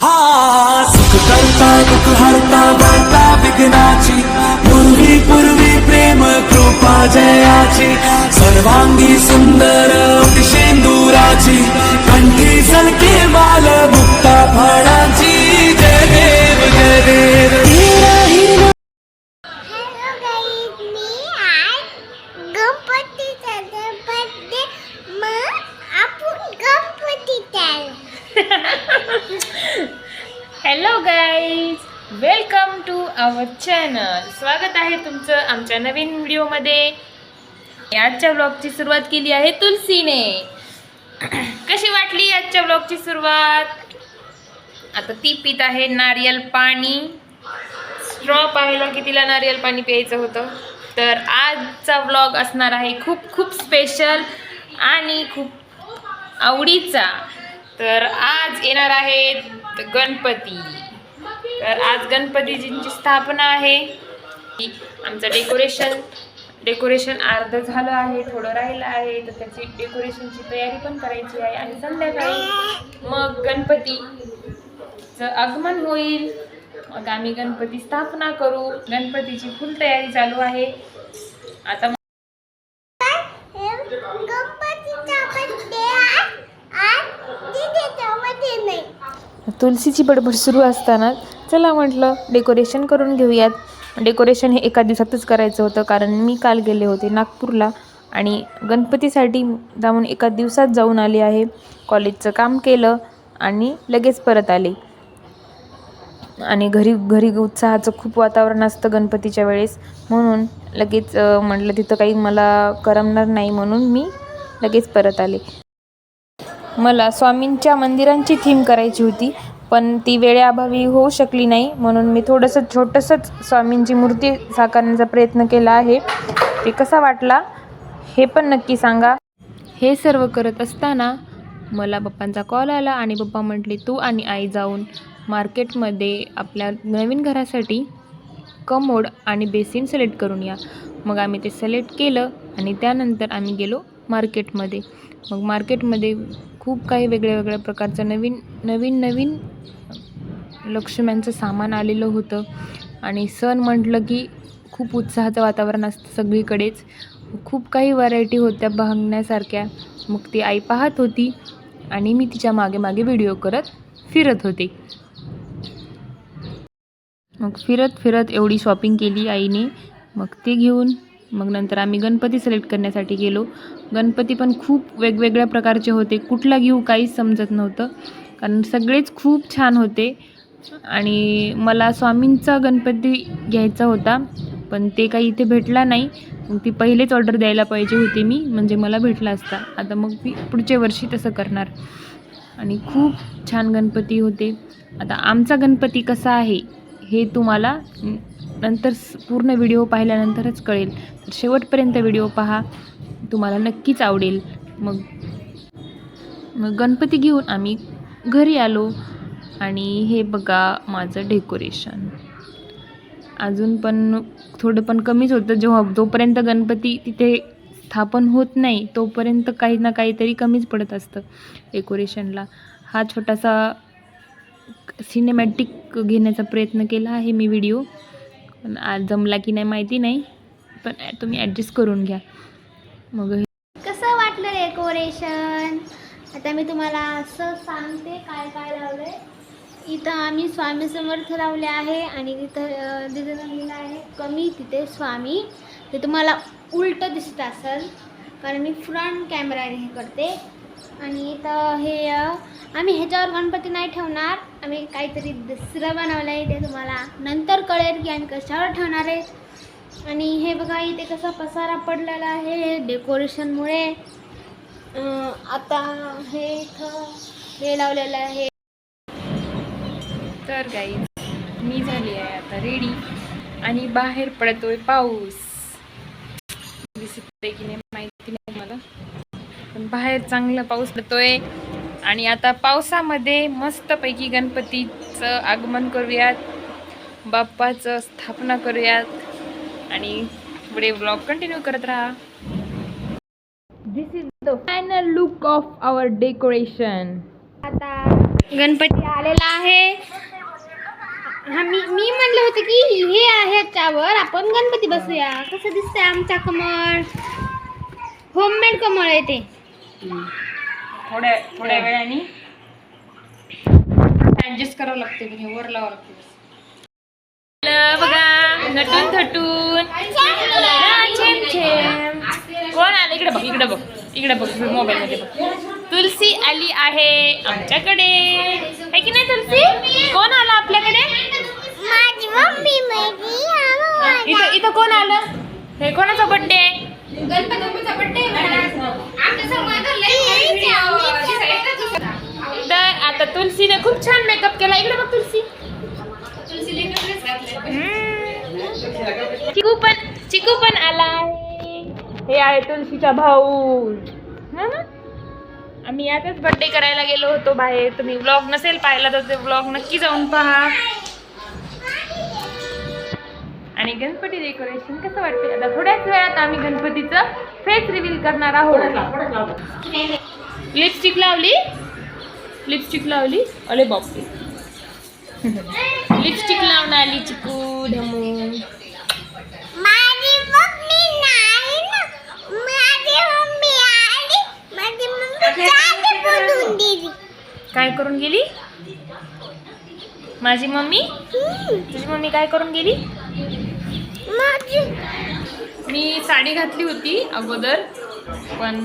हा सुख करता दुःख हरता वार्ता विघ्नाची पूर्वी पूर्वी प्रेम कृपा जयाची सर्वांगी सुंदर शेंदुराची कंठी सलके माल मुक्ता फळाची जय देव जय देव hello guys, welcome to our channel. स्वागत आहे तुमचं आमच्या नवीन व्हिडिओमध्ये. आजच्या ब्लॉगची सुरुवात केली आहे तुलसीने. कशी वाटली आजच्या ब्लॉगची सुरुवात? आता ती पित आहे नारियल पाणी. स्ट्रॉ पाहिला की तिला नारियल पाणी प्यायचं होतं. तर आजचा ब्लॉग असणार आहे खूप खूप स्पेशल आणि खूप आवडीचा. तर आज येणार आहेत गणपती. तर आज गणपतीजींची स्थापना आहे. आमचं डेकोरेशन अर्ध झालं आहे, थोडं राहिलं आहे. तर त्याची डेकोरेशनची तयारी पण करायची आहे. आणि संध्याकाळी मग गणपतीचं आगमन होईल. मग आम्ही गणपती स्थापना करू. गणपतीची फुल तयारी चालू आहे. आता तुलसीची बडबड सुरू असताना चला म्हटलं डेकोरेशन करून घेऊयात. डेकोरेशन हे एका दिवसातच करायचं होतं, कारण मी काल गेले होते नागपूरला आणि गणपतीसाठी जाऊन एका दिवसात जाऊन आले आहे. कॉलेजचं काम केलं आणि लगेच परत आले. आणि घरी उत्साहाचं खूप वातावरण असतं गणपतीच्या वेळेस, म्हणून लगेच म्हटलं तिथं काही मला करमणार नाही, म्हणून मी लगेच परत आले. मला स्वामींच्या मंदिरांची थीम करायची होती, पण ती वेळेअभावी होऊ शकली नाही, म्हणून मी छोटंसंच स्वामींची मूर्ती साकारण्याचा प्रयत्न केला आहे. ते कसा वाटला हे पण नक्की सांगा. हे सर्व करत असताना मला पप्पांचा कॉल आला आणि पप्पा म्हटले तू आणि आई जाऊन मार्केटमध्ये आपल्या नवीन घरासाठी कमोड आणि बेसिन सिलेक्ट करून या. मग आम्ही ते सिलेक्ट केलं आणि त्यानंतर आम्ही गेलो मार्केटमध्ये. मग मार्केटमध्ये खूप काही वेगळ्या प्रकारचं नवीन लक्ष्म्यांचं सामान आलेलं होतं. आणि सण म्हटलं की खूप उत्साहाचं वातावरण असतं सगळीकडेच. खूप काही व्हरायटी होत्या बघण्यासारख्या. मग ती आई पाहत होती आणि मी तिच्या मागे व्हिडिओ करत फिरत होते. मग फिरत एवढी शॉपिंग केली आईने. मग ते घेऊन मग नंतर आम्ही गणपती सिलेक्ट करण्यासाठी गेलो. गणपती पण खूप वेगवेगळ्या प्रकारचे होते. कुठला घेऊ काहीच समजत नव्हतं, कारण सगळेच खूप छान होते. आणि मला स्वामींचा गणपती घ्यायचा होता, पण ते काही इथे भेटला नाही. मग ती पहिलेच ऑर्डर द्यायला पाहिजे होती मी, म्हणजे मला भेटला असता. आता मग मी पुढच्या वर्षी तसं करणार. आणि खूप छान गणपती होते. आता आमचा गणपती कसा आहे हे तुम्हाला नंतर पूर्ण व्हिडिओ पाहिल्यानंतरच कळेल. तर शेवटपर्यंत व्हिडिओ पहा, तुम्हाला नक्कीच आवडेल. मग गणपती घेऊन आम्ही घरी आलो. आणि हे बघा माझं डेकोरेशन. अजून पण थोडं पण कमीच होतं. जोपर्यंत गणपती तिथे स्थापन होत नाही तोपर्यंत काही ना काहीतरी कमीच पडत असतं डेकोरेशनला. हा छोटासा सिनेमॅटिक घेण्याचा प्रयत्न केला आहे मी व्हिडिओ, पण आज जमला की नाही माहिती नाही, पण तुम्ही ॲडजस्ट करून घ्या. मग कसं वाटलं डेकोरेशन? आता मी तुम्हाला असं सांगते काय काय लावलं आहे. इथं आम्ही स्वामी समर्थ लावले आहे आणि तिथं लिहिलं आहे कमी तिथे स्वामी. ते तुम्हाला उलटं दिसत असेल, कारण मी फ्रंट कॅमेराने हे करते. आणि इथं हे आम्ही ह्याच्यावर गणपती नाही ठेवणार, आम्ही काहीतरी दुसरं बनवलं आहे. ते तुम्हाला नंतर कळेल की आम्ही कशावर ठेवणार आहे. आणि हे बघा इथे कसा पसारा पडलेला आहे डेकोरेशनमुळे. आता हे इथं हे लावलेलं आहे. तर गाईज मी झाली आहे आता रेडी आणि बाहेर पडतोय पाऊस. दिसतंय की नाही माहिती नाही मला, पण बाहेर चांगला पाऊस पडतोय. आणि आता पावसामध्ये मस्तपैकी गणपतीचं आगमन करूयात, बाप्पाचं स्थापना करूयात आणि पुढे व्लॉग कंटिन्यू करत राहा. This is the final look of our decoration. आता गणपती आलेला आहे. हा मी म्हणलं होतं की हे आहे त्यावर आपण गणपती बसूया. कसं दिसतंय आमचा कमळ? होममेड कमळ आहे ते. थोड्या वेळाने ऍडजस्ट करावं लागते, म्हणजे वर लावावं लागते. बघा नटून थटून छेम छेम. कोण आलं? इकडे बघ मोबाईल मध्ये बघ. तुलसी आली आहे आमच्याकडे, है की नाही तुलसी? कोण आलं आपल्याकडे? माझी मम्मी. इथं कोण आलं? हे कोणाचा बर्थडे आहे? गणपतीचा बर्थडे. तर आता तुलसीने खूप छान मेकअप केला. इकडे बघ तुलसी. चिकू पण आला आहे. हे आहे तुलसीचा भाऊ. आम्ही यातच बर्थडे करायला गेलो होतो बाहेर. तुम्ही व्लॉग नसेल पाहिला तर ते व्लॉग नक्की जाऊन पहा. आणि गणपती डेकोरेशन कसं वाटते? आता थोड्याच वेळात आम्ही गणपतीचं फेस रिव्हील करणार आहोत. लिपस्टिक लावली. अरे बापरे, लिपस्टिक लावून आली चिकू ढमू. माझी मम्मी नाही ना. माझी मम्मी आली. माझी मम्मी चाट बनवून दिली. काय करून गेली माझी मम्मी? तुझी मम्मी काय करून गेली? मी साडी घातली होती अगोदर, पण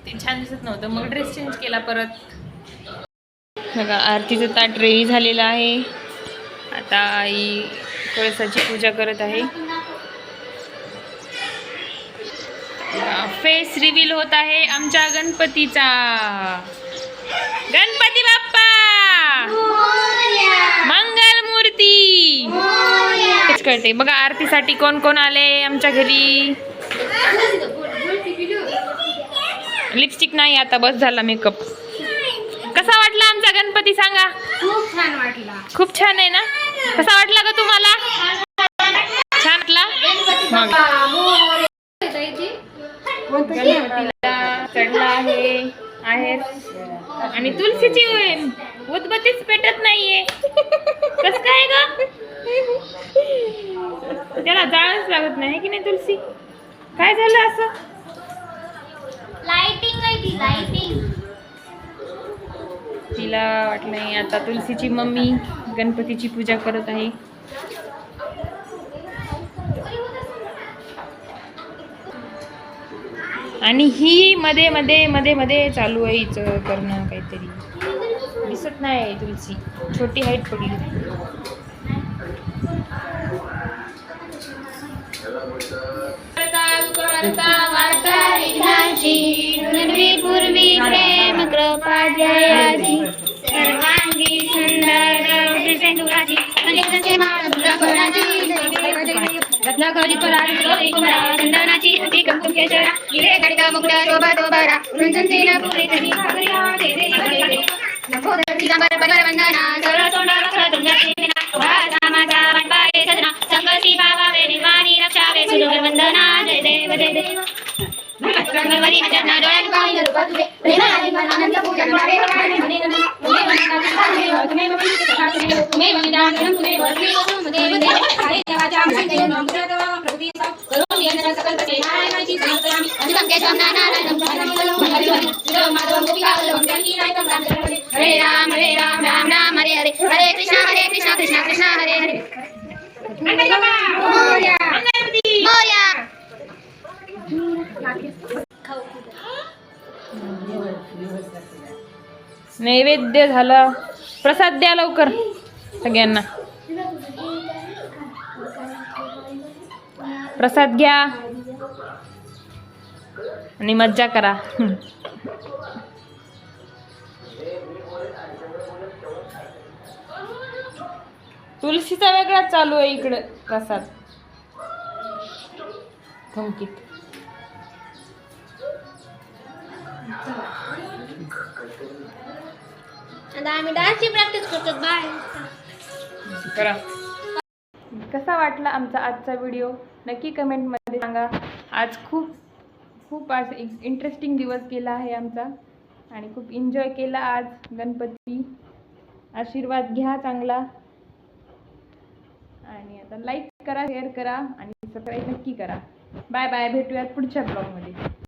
ते छान दिसत नव्हतं, मग ड्रेस चेंज केला परत. बघा आरतीचं ताट रेडी झालेलं आहे. आता आई कळसाची पूजा करत आहे. फेस रिव्हील होत आहे आमच्या गणपतीचा. गणपती बाप्पा मंगल मूर्ती. तेच कळते. बघा आरतीसाठी कोण कोण आले आमच्या घरी. लिपस्टिक नाही, आता बस झाला मेकअप. कसा वाटला आमचा गणपती सांगा? खूप छान वाटला. खूप छान आहे ना? कसा वाटला ग तुम्हाला? छान वाटला? गणपतीला चढला आहे आणि तुलसीची उदबत्तीच पेटत नाहीये. कस काय ग? त्याला जाळच लागत नाही की नाही तुलसी? काय झालं असं? लाइटिंग आहे ती, लाइटिंग. तिला वाटलं नाही. आता तुलसीची मम्मी गणपतीची पूजा करत आहे. आणि ही मध्ये मध्ये मध्ये मध्ये चालू आहे हिचं करणं काहीतरी. दिसत नाही तुलसी, छोटी हाईट पडली. पूर्वी प्रेम कृपा जयाची सर्वांगी सुंदर सिंधुराची रत्नाकरी परारी चंदनाची अति कंकुम केशरा हिरे गडका मुकुटा शोभा शोभारा रुंजनतेन पुरीतनी भागरिया दे दे नभोदर चिदंबर बगर वंदना सरळ तोंडा रक्षा तुमच्या भाषा माझा वाटपाये सजना संगती भावावे निर्वाणी रक्षावे सुदूर वंदना जय देव जय देव. रंगवली चरणा डोळ्यात पाहिलं रूप तुझे प्रेमाने आनंद पूजन करे तुम्ही वंदना तुम्ही वर्ती मध्ये मध्ये हरे देवाच्या आमचे नमस्कार प्रकृती करून येणारा सकल प्रते नारायणाची सांगतामी अंतकेशव नारायणं हरिवरी माधव गोपिकावलम त्यांनी नायकम हरे राम राम राम हरे हरे हरे कृष्णा कृष्णा कृष्णा हरे हरे. मोरया मोरया. नैवेद्य झाला. प्रसाद द्या लवकर सगळ्यांना. प्रसाद घ्या आणि मज्जा करा. तुलसीचा वेगळाच चालू आहे इकडे प्रसाद थमकीत. आता आम्ही डान्सची प्रॅक्टिस करतो. बाय. करा. कसा वाटला आमचा आजचा व्हिडिओ नक्की कमेंटमध्ये सांगा. आज खूप आज इंटरेस्टिंग दिवस गेला आहे आमचा. आणि खूप एन्जॉय केला आज गणपती. आशीर्वाद घ्या चांगला. आणि आता लाईक करा, शेअर करा आणि सबस्क्राईब नक्की करा. बाय बाय, भेटूयात पुढच्या ब्लॉगमध्ये.